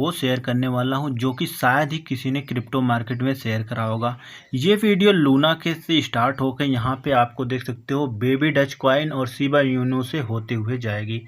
वो शेयर करने वाला हूं जो कि शायद ही किसी ने क्रिप्टो मार्केट में शेयर करा होगा। ये वीडियो लूना के से स्टार्ट होकर यहाँ पे आपको देख सकते हो बेबी डच कॉइन और शिबा इनू से होते हुए जाएगी।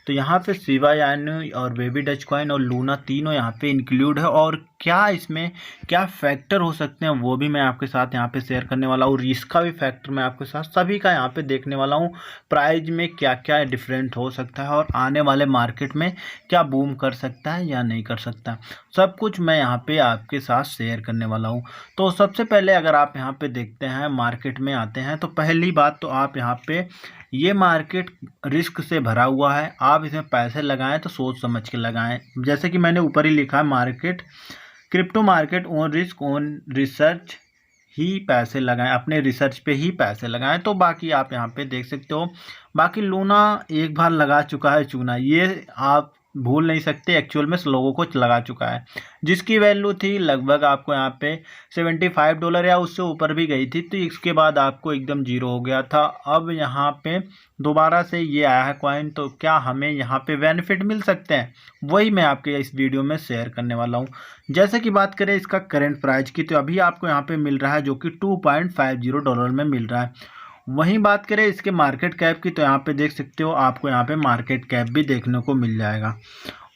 तो यहाँ पे शिबा इनू और बेबी डच कॉइन और लूना तीनों यहाँ पे इंक्लूड है, और क्या इसमें क्या फैक्टर हो सकते हैं वो भी मैं आपके साथ यहाँ पे शेयर करने वाला हूँ। इसका भी फैक्टर मैं आपके साथ सभी का यहाँ पे देखने वाला हूँ। प्राइस में क्या क्या डिफरेंट हो सकता है और आने वाले मार्केट में क्या बूम कर सकता है या नहीं कर सकता, सब कुछ मैं यहाँ पे आपके साथ शेयर करने वाला हूँ। तो सबसे पहले अगर आप यहाँ पे देखते हैं मार्केट में आते हैं तो पहली बात तो आप यहाँ पे ये मार्केट रिस्क से भरा हुआ है। आप इसमें पैसे लगाएं तो सोच समझ के लगाएं। जैसे कि मैंने ऊपर ही लिखा है market crypto market own risk own research ही पैसे लगाएं, अपने रिसर्च पे ही पैसे लगाएं। तो बाकी आप यहाँ पे देख सकते हो। बाकी लूना एक बार लगा चुका है चूना, ये आप भूल नहीं सकते, एक्चुअल में लोगों को लगा चुका है। जिसकी वैल्यू थी लगभग आपको यहाँ पे $75 या उससे ऊपर भी गई थी, तो इसके बाद आपको एकदम जीरो हो गया था। अब यहाँ पे दोबारा से ये आया है कॉइन, तो क्या हमें यहाँ पे बेनिफिट मिल सकते हैं, वही मैं आपके इस वीडियो में शेयर करने वाला हूँ। जैसे कि बात करें इसका करंट प्राइस की, तो अभी आपको यहाँ पे मिल रहा है जो कि $2.50 में मिल रहा है। वहीं बात करें इसके मार्केट कैप की, तो यहाँ पे देख सकते हो आपको यहाँ पे मार्केट कैप भी देखने को मिल जाएगा।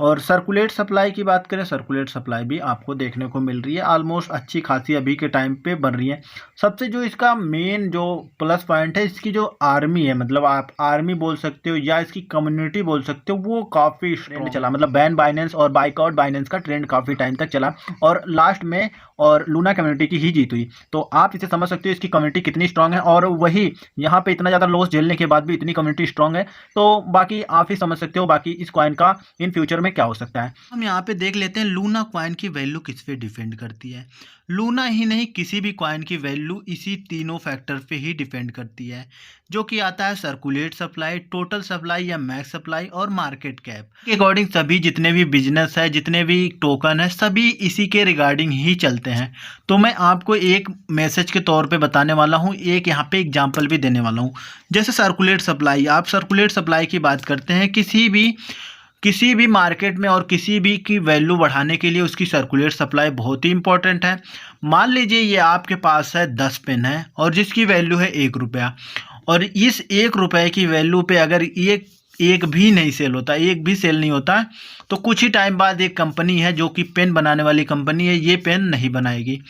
और सर्कुलेट सप्लाई की बात करें, सर्कुलेट सप्लाई भी आपको देखने को मिल रही है, ऑलमोस्ट अच्छी खासी अभी के टाइम पे बन रही है। सबसे जो इसका मेन जो प्लस पॉइंट है, इसकी जो आर्मी है, मतलब आप आर्मी बोल सकते हो या इसकी कम्युनिटी बोल सकते हो, वो काफ़ी ट्रेंड चला। मतलब बैन बाइनेंस और बाइकआउट बाइनेंस का ट्रेंड काफ़ी टाइम तक चला और लास्ट में और लूना कम्युनिटी की ही जीत हुई। तो आप इसे समझ सकते हो इसकी कम्युनिटी कितनी स्ट्रांग है, और वही यहाँ पे इतना ज़्यादा लॉस झेलने के बाद भी इतनी कम्युनिटी स्ट्रांग है। तो बाकी आप ही समझ सकते हो बाकी इस कॉइन का इन फ्यूचर में क्या हो सकता है। हम यहाँ पे देख लेते हैं लूना कॉइन की वैल्यू किस पे डिपेंड करती है। लूना ही नहीं, किसी भी कॉइन की वैल्यू इसी तीनों फैक्टर पे ही डिपेंड करती है, जो कि आता है सर्कुलेट सप्लाई, टोटल सप्लाई या मैक्स सप्लाई और मार्केट कैप के अकॉर्डिंग। सभी जितने भी बिजनेस है, जितने भी टोकन है, सभी इसी के रिगार्डिंग ही चलते हैं। तो मैं आपको एक मैसेज के तौर पे बताने वाला हूँ, एक यहाँ पे एग्जांपल भी देने वाला हूँ। जैसे सर्कुलेट सप्लाई, आप सर्कुलेट सप्लाई की बात करते हैं किसी भी मार्केट में, और किसी भी की वैल्यू बढ़ाने के लिए उसकी सर्कुलेट सप्लाई बहुत ही इंपॉर्टेंट है। मान लीजिए ये आपके पास है 10 पेन है और जिसकी वैल्यू है ₹1, और इस ₹1 की वैल्यू पे अगर एक भी नहीं सेल होता, एक भी सेल नहीं होता, तो कुछ ही टाइम बाद एक कंपनी है जो कि पेन बनाने वाली कंपनी है, ये पेन नहीं बनाएगी।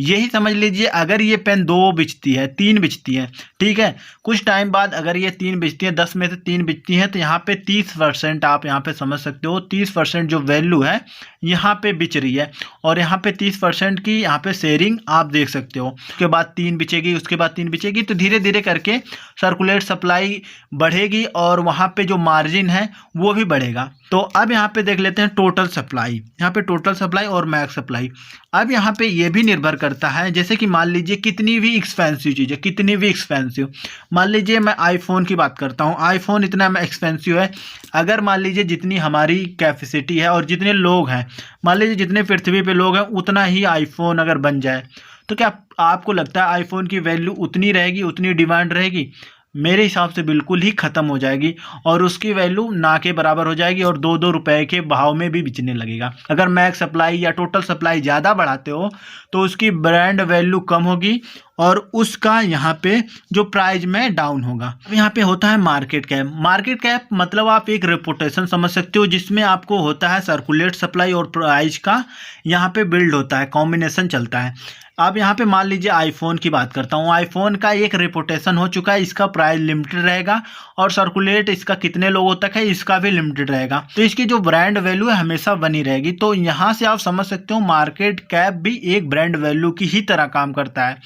यही समझ लीजिए अगर ये पेन 2 बिचती है, 3 बिचती है, ठीक है, कुछ टाइम बाद अगर ये 3 बिचती है, 10 में से 3 बिचती हैं, तो यहाँ पे 30% आप यहाँ पे समझ सकते हो, 30% जो वैल्यू है यहाँ पे बिच रही है, और यहाँ पे 30% की यहाँ पे शेयरिंग आप देख सकते हो। उसके बाद 3 बिचेगी, उसके बाद 3 बिचेगी, तो धीरे धीरे करके सर्कुलेट सप्लाई बढ़ेगी और वहाँ पे जो मार्जिन है वो भी बढ़ेगा। तो अब यहाँ पे देख लेते हैं टोटल सप्लाई, यहाँ पे टोटल सप्लाई और मैक्स सप्लाई। अब यहाँ पे ये भी निर्भर करता है, जैसे कि मान लीजिए कितनी भी एक्सपेंसिव चीज़ है, कितनी भी एक्सपेंसिव, मान लीजिए मैं आईफोन की बात करता हूँ, आईफोन इतना एक्सपेंसिव है, अगर मान लीजिए जितनी हमारी कैपेसिटी है और जितने लोग हैं, मान लीजिए जितने पृथ्वी पे लोग हैं उतना ही आईफोन अगर बन जाए, तो क्या आपको लगता है आईफोन की वैल्यू उतनी रहेगी, उतनी डिमांड रहेगी? मेरे हिसाब से बिल्कुल ही ख़त्म हो जाएगी और उसकी वैल्यू ना के बराबर हो जाएगी और 2-2 रुपए के भाव में भी बिकने लगेगा। अगर मैक्स सप्लाई या टोटल सप्लाई ज़्यादा बढ़ाते हो तो उसकी ब्रांड वैल्यू कम होगी और उसका यहाँ पे जो प्राइस में डाउन होगा। अब यहाँ पे होता है मार्केट कैप। मार्केट कैप मतलब आप एक रेपुटेशन समझ सकते हो, जिसमें आपको होता है सर्कुलेट सप्लाई और प्राइस का यहाँ पे बिल्ड होता है, कॉम्बिनेशन चलता है। अब यहाँ पे मान लीजिए आईफोन की बात करता हूँ, आईफोन का एक रेपुटेशन हो चुका है, इसका प्राइस लिमिटेड रहेगा और सर्कुलेट इसका कितने लोगों तक है इसका भी लिमिटेड रहेगा, तो इसकी जो ब्रांड वैल्यू है हमेशा बनी रहेगी। तो यहाँ से आप समझ सकते हो मार्केट कैप भी एक ब्रांड वैल्यू की ही तरह काम करता है।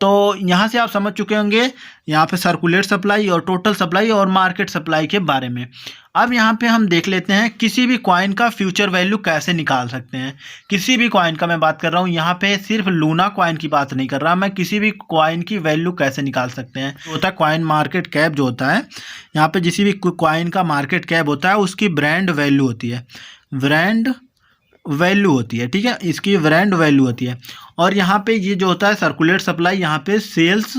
तो यहाँ से आप समझ चुके होंगे यहाँ पे सर्कुलेट सप्लाई और टोटल सप्लाई और मार्केट सप्लाई के बारे में। अब यहाँ पे हम देख लेते हैं किसी भी कॉइन का फ्यूचर वैल्यू कैसे निकाल सकते हैं। किसी भी कॉइन का मैं बात कर रहा हूँ, यहाँ पे सिर्फ लूना कॉइन की बात नहीं कर रहा मैं, किसी भी कॉइन की वैल्यू कैसे निकाल सकते हैं। होता है कॉइन मार्केट कैप जो होता है, यहाँ पे किसी भी कॉइन का मार्केट कैप होता है उसकी ब्रांड वैल्यू होती है, ब्रांड वैल्यू होती है, ठीक है, इसकी ब्रांड वैल्यू होती है। और यहाँ पे ये जो होता है सर्कुलेट सप्लाई, यहाँ पे सेल्स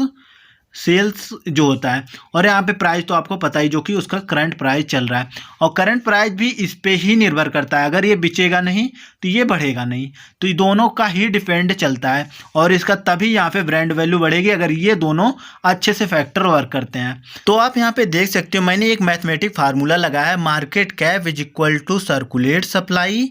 सेल्स जो होता है, और यहाँ पे प्राइस तो आपको पता ही जो कि उसका करंट प्राइस चल रहा है, और करंट प्राइस भी इस पे ही निर्भर करता है। अगर ये बिचेगा नहीं तो ये बढ़ेगा नहीं, तो ये दोनों का ही डिपेंड चलता है, और इसका तभी यहाँ पे ब्रांड वैल्यू बढ़ेगी अगर ये दोनों अच्छे से फैक्टर वर्क करते हैं। तो आप यहाँ पे देख सकते हो मैंने एक मैथमेटिक फार्मूला लगाया है, market cap is equal to circulate supply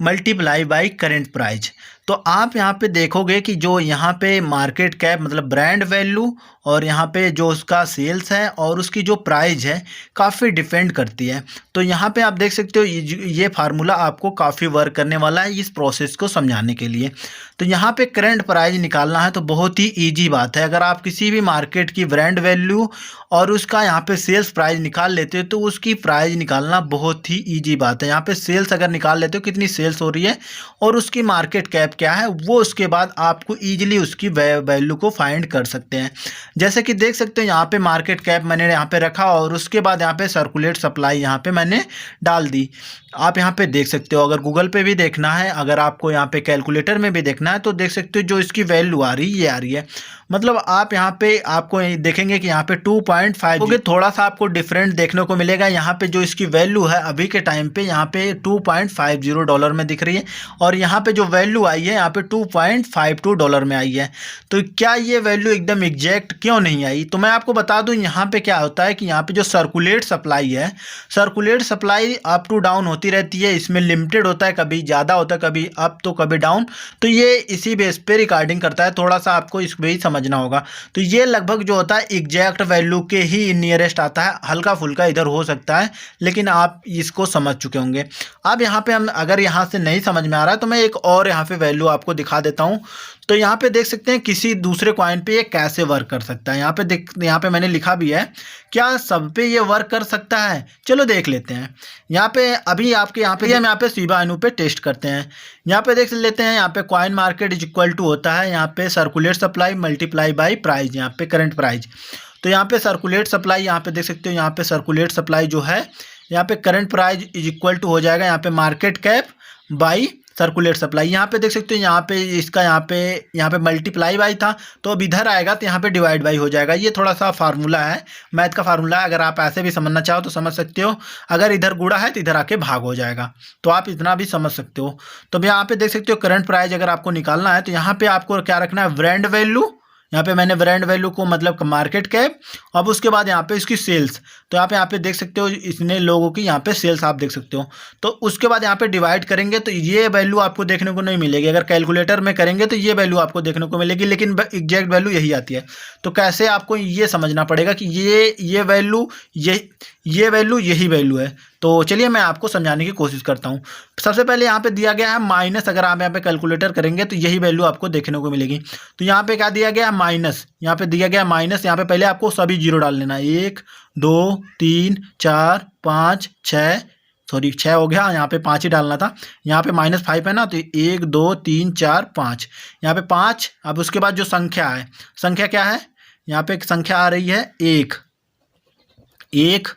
multiply by current price. तो आप यहाँ पे देखोगे कि जो यहाँ पे मार्केट कैप मतलब ब्रांड वैल्यू, और यहाँ पे जो उसका सेल्स है और उसकी जो प्राइस है काफ़ी डिपेंड करती है। तो यहाँ पे आप देख सकते हो ये फार्मूला आपको काफ़ी वर्क करने वाला है इस प्रोसेस को समझाने के लिए। तो यहाँ पे करंट प्राइस निकालना है तो बहुत ही ईजी बात है। अगर आप किसी भी मार्केट की ब्रांड वैल्यू और उसका यहाँ पे सेल्स प्राइस निकाल लेते हो तो उसकी प्राइस निकालना बहुत ही ईजी बात है। यहाँ पे सेल्स अगर निकाल लेते हो कितनी सेल्स हो रही है और उसकी मार्केट कैप क्या है, वो उसके बाद आपको ईजिली उसकी वैल्यू को फाइंड कर सकते हैं। जैसे कि देख सकते हो यहाँ पे मार्केट कैप मैंने यहाँ पे रखा और उसके बाद यहाँ पे सर्कुलेट सप्लाई यहाँ पे मैंने डाल दी। आप यहाँ पे देख सकते हो, अगर गूगल पे भी देखना है, अगर आपको यहाँ पे कैलकुलेटर में भी देखना है तो देख सकते हो जो इसकी वैल्यू आ रही है ये आ रही है। मतलब आप यहाँ पे आपको देखेंगे कि यहाँ पे 2.5 होगे, थोड़ा सा आपको डिफरेंट देखने को मिलेगा। यहाँ पे जो इसकी वैल्यू है अभी के टाइम पे यहाँ पे $2.50 में दिख रही है, और यहाँ पे जो वैल्यू आई है यहाँ पे $2.52 में आई है। तो क्या ये वैल्यू एकदम एग्जैक्ट क्यों नहीं आई? तो मैं आपको बता दूं यहाँ पे क्या होता है कि यहाँ पे जो सर्कुलेट सप्लाई है, circulate supply up to down होती रहती है, इसमें लिमिटेड होता है, कभी ज़्यादा होता है, कभी अप तो कभी डाउन। तो ये इसी बेस पे रिकॉर्डिंग करता है, थोड़ा सा आपको इस भी समझना होगा। तो ये लगभग जो होता है एग्जैक्ट वैल्यू के ही नियरेस्ट आता है, हल्का फुल्का इधर हो सकता है, लेकिन आप इसको समझ चुके होंगे। अब यहाँ पे हम अगर यहाँ से नहीं समझ में आ रहा है तो मैं एक और यहाँ पे वैल्यू आपको दिखा देता हूँ। तो यहाँ पे देख सकते हैं किसी दूसरे कॉइन पे ये कैसे वर्क कर सकता है। यहाँ पे मैंने लिखा भी है, क्या सब पे ये वर्क कर सकता है? चलो देख लेते हैं। यहाँ पे अभी आपके यहाँ पे हम यहाँ पे शिबा इनू पे टेस्ट करते हैं। यहाँ पे देख लेते हैं, यहाँ पे coin market is equal to होता है यहाँ पे circulate supply multiply by price, यहाँ पे करंट प्राइस। तो यहाँ पे सर्कुलेट सप्लाई यहाँ पे देख सकते हो, यहाँ पे सर्कुलेट सप्लाई जो है यहाँ पे current price is equal to हो जाएगा यहाँ पे market cap by circulate supply. यहाँ पे देख सकते हो यहाँ पे इसका यहाँ पे मल्टीप्लाई बाई था, तो अब इधर आएगा तो यहाँ पे डिवाइड बाई हो जाएगा। ये थोड़ा सा फार्मूला है, मैथ का फार्मूला है, अगर आप ऐसे भी समझना चाहो तो समझ सकते हो। अगर इधर गुणा है तो इधर आके भाग हो जाएगा, तो आप इतना भी समझ सकते हो। तो अब यहाँ पे देख सकते हो करंट प्राइस अगर आपको निकालना है तो यहाँ पे आपको क्या रखना है, ब्रांड वैल्यू। यहाँ पे मैंने ब्रांड वैल्यू को मतलब मार्केट कैप, अब उसके बाद यहाँ पे इसकी सेल्स। तो यहाँ पे देख सकते हो इतने लोगों की यहाँ पे सेल्स आप देख सकते हो। तो उसके बाद यहाँ पे डिवाइड करेंगे तो ये वैल्यू आपको देखने को नहीं मिलेगी। अगर कैलकुलेटर में करेंगे तो ये वैल्यू आपको देखने को मिलेगी, लेकिन एग्जैक्ट वैल्यू यही आती है। तो कैसे आपको ये समझना पड़ेगा कि ये वैल्यू ये वैल्यू यही वैल्यू है। तो चलिए मैं आपको समझाने की कोशिश करता हूँ। सबसे पहले यहाँ पे दिया गया है माइनस, अगर आप यहाँ पे कैलकुलेटर करेंगे तो यही वैल्यू आपको देखने को मिलेगी। तो यहाँ पे क्या दिया गया है, माइनस। यहाँ पे दिया गया माइनस, यहाँ पे पहले आपको सभी जीरो डाल लेना है, 1 2 3 4 5 6, सॉरी 6 हो गया, यहाँ पे 5 ही डालना था। यहाँ पे -5 है ना, तो 1 2 3 4 5, यहाँ पे 5। अब उसके बाद जो संख्या है, संख्या क्या है, यहाँ पे एक संख्या आ रही है 1 1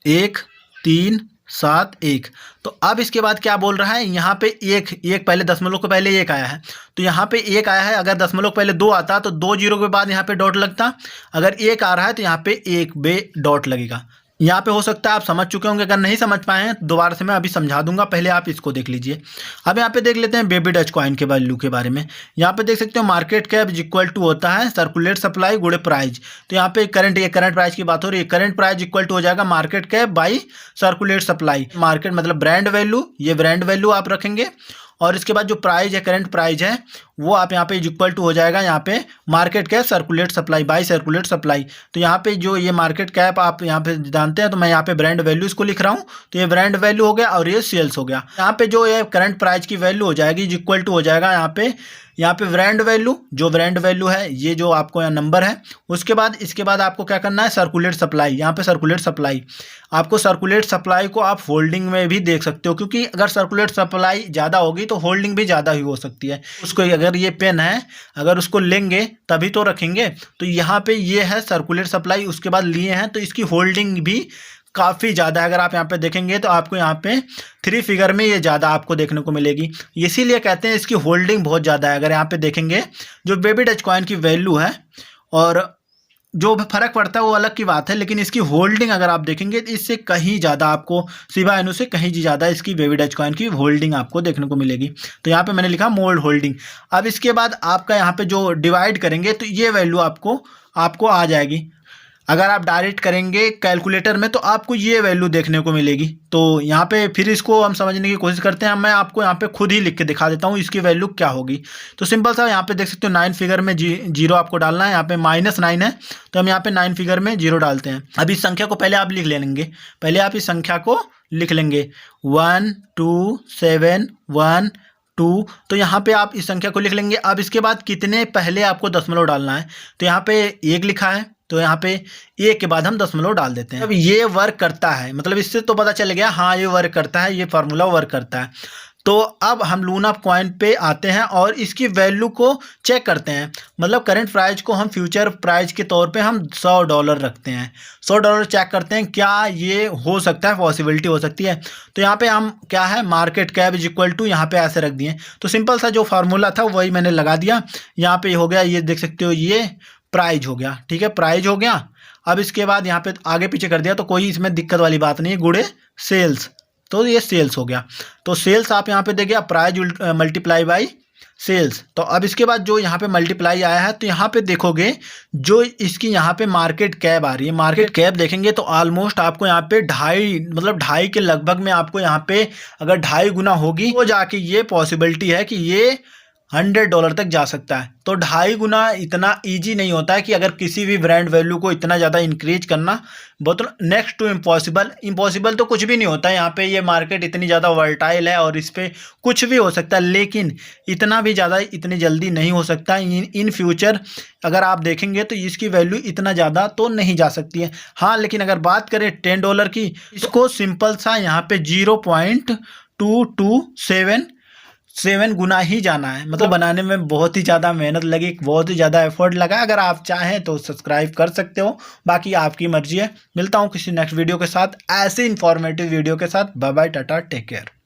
1 3 7 1। तो अब इसके बाद क्या बोल रहा है, यहाँ पे एक पहले दशमलव के पहले 1 आया है, तो यहाँ पे 1 आया है। अगर दशमलव पहले 2 आता तो 2 जीरो के बाद यहाँ पे डॉट लगता। अगर 1 आ रहा है तो यहाँ पे 1 बे डॉट लगेगा। यहाँ पे हो सकता है आप समझ चुके होंगे, अगर नहीं समझ पाए हैं दोबारा से मैं अभी समझा दूंगा, पहले आप इसको देख लीजिए। अब यहाँ पे देख लेते हैं बेबी डच कॉइन के वैल्यू के बारे में। यहाँ पे देख सकते हो मार्केट कैप इक्वल टू होता है सर्कुलेट सप्लाई गुणे प्राइस। तो यहाँ पे करंट प्राइस की बात हो रही है, करंट प्राइस इक्वल टू हो जाएगा market cap by circulate supply. Market मतलब ब्रांड वैल्यू, ये ब्रांड वैल्यू आप रखेंगे, और इसके बाद जो प्राइस है करंट प्राइस है वो आप यहाँ पे इक्वल टू हो जाएगा यहाँ पे market cap circulate supply by circulate supply. तो यहाँ पे जो ये मार्केट कैप आप यहाँ पे जानते हैं, तो मैं यहाँ पे ब्रांड वैल्यू इसको लिख रहा हूँ। तो ये ब्रांड वैल्यू हो गया और ये सेल्स हो गया। यहाँ पे जो ये करंट प्राइस की वैल्यू हो जाएगी इक्वल टू हो जाएगा यहाँ पे ब्रांड वैल्यू, जो ब्रांड वैल्यू है ये जो आपको यहाँ नंबर है। उसके बाद इसके बाद आपको क्या करना है, सर्कुलेट सप्लाई। यहाँ पे सर्कुलेट सप्लाई, आपको सर्कुलेट सप्लाई को आप होल्डिंग में भी देख सकते हो, क्योंकि अगर सर्कुलेट सप्लाई ज़्यादा होगी तो होल्डिंग भी ज़्यादा ही हो सकती है। उसको अगर ये पेन है, अगर उसको लेंगे तभी तो रखेंगे। तो यहाँ पे ये है सर्कुलेट सप्लाई, उसके बाद लिए हैं तो इसकी होल्डिंग भी काफ़ी ज़्यादा है। अगर आप यहाँ पे देखेंगे तो आपको यहाँ पे 3 फिगर में ये ज़्यादा आपको देखने को मिलेगी, इसीलिए कहते हैं इसकी होल्डिंग बहुत ज़्यादा है। अगर यहाँ पे देखेंगे जो बेबी डच कॉइन की वैल्यू है और जो फ़र्क पड़ता है वो अलग की बात है, लेकिन इसकी होल्डिंग अगर आप देखेंगे तो इससे कहीं ज़्यादा आपको शिबा इनू से कहीं ज़्यादा इसकी बेबी डच कॉइन की होल्डिंग आपको देखने को मिलेगी। तो यहाँ पे मैंने लिखा मोल्ड होल्डिंग। अब इसके बाद आपका यहाँ पे जो डिवाइड करेंगे तो ये वैल्यू आपको आ जाएगी। अगर आप डायरेक्ट करेंगे कैलकुलेटर में तो आपको ये वैल्यू देखने को मिलेगी। तो यहाँ पे फिर इसको हम समझने की कोशिश करते हैं। मैं आपको यहाँ पे खुद ही लिख के दिखा देता हूँ इसकी वैल्यू क्या होगी। तो सिंपल सा यहाँ पे देख सकते हो 9 फिगर में जीरो आपको डालना है। यहाँ पे -9 है तो हम यहाँ पे 9 फिगर में जीरो डालते हैं। अब इस संख्या को पहले आप लिख लेंगे, पहले आप इस संख्या को लिख लेंगे 1 2 7 1 2। तो यहाँ पे आप इस संख्या को लिख लेंगे। अब इसके बाद कितने पहले आपको दशमलव डालना है, तो यहाँ पे 1 लिखा है तो यहाँ पे 1 के बाद हम दशमलव डाल देते हैं। अब ये वर्क करता है, मतलब इससे तो पता चल गया हाँ ये वर्क करता है, ये फार्मूला वर्क करता है। तो अब हम लूना कॉइन पे आते हैं और इसकी वैल्यू को चेक करते हैं। मतलब करंट प्राइस को हम फ्यूचर प्राइस के तौर पे हम $100 रखते हैं। $100 चेक करते हैं क्या ये हो सकता है, पॉसिबिलिटी हो सकती है। तो यहाँ पे हम क्या है market cap is equal to यहाँ पे ऐसे रख दिए। तो सिंपल सा जो फार्मूला था वही मैंने लगा दिया। यहाँ पे हो गया, ये देख सकते हो ये प्राइज हो गया, ठीक है प्राइज हो गया। अब इसके बाद यहाँ पे आगे पीछे कर दिया तो कोई इसमें दिक्कत वाली बात नहीं है, गुड़े सेल्स, तो ये सेल्स हो गया। तो सेल्स आप यहाँ पे देखिए प्राइज मल्टीप्लाई बाई सेल्स। तो अब इसके बाद जो यहाँ पे मल्टीप्लाई आया है तो यहाँ पे देखोगे जो इसकी यहाँ पे मार्केट कैप आ रही है, मार्केट कैप देखेंगे तो ऑलमोस्ट आपको यहाँ पे 2.5 के लगभग में आपको यहाँ पे अगर 2.5 गुना होगी तो जाके ये पॉसिबिलिटी है कि ये $100 तक जा सकता है। तो 2.5 गुना इतना इजी नहीं होता है कि अगर किसी भी ब्रांड वैल्यू को इतना ज़्यादा इंक्रीज करना बहुत नेक्स्ट टू इम्पॉसिबल। इम्पॉसिबल तो कुछ भी नहीं होता है, यहाँ पे ये मार्केट इतनी ज़्यादा वर्टाइल है और इस पर कुछ भी हो सकता है, लेकिन इतना भी ज़्यादा इतनी जल्दी नहीं हो सकता। इन फ्यूचर अगर आप देखेंगे तो इसकी वैल्यू इतना ज़्यादा तो नहीं जा सकती है। हाँ लेकिन अगर बात करें $10 की, इसको सिंपल सा यहाँ पे 0.227 गुना ही जाना है। मतलब बनाने में बहुत ही ज़्यादा मेहनत लगी, बहुत ही ज़्यादा एफर्ट लगा। अगर आप चाहें तो सब्सक्राइब कर सकते हो, बाकी आपकी मर्जी है। मिलता हूँ किसी नेक्स्ट वीडियो के साथ, ऐसे इंफॉर्मेटिव वीडियो के साथ। Bye bye, tata, take care.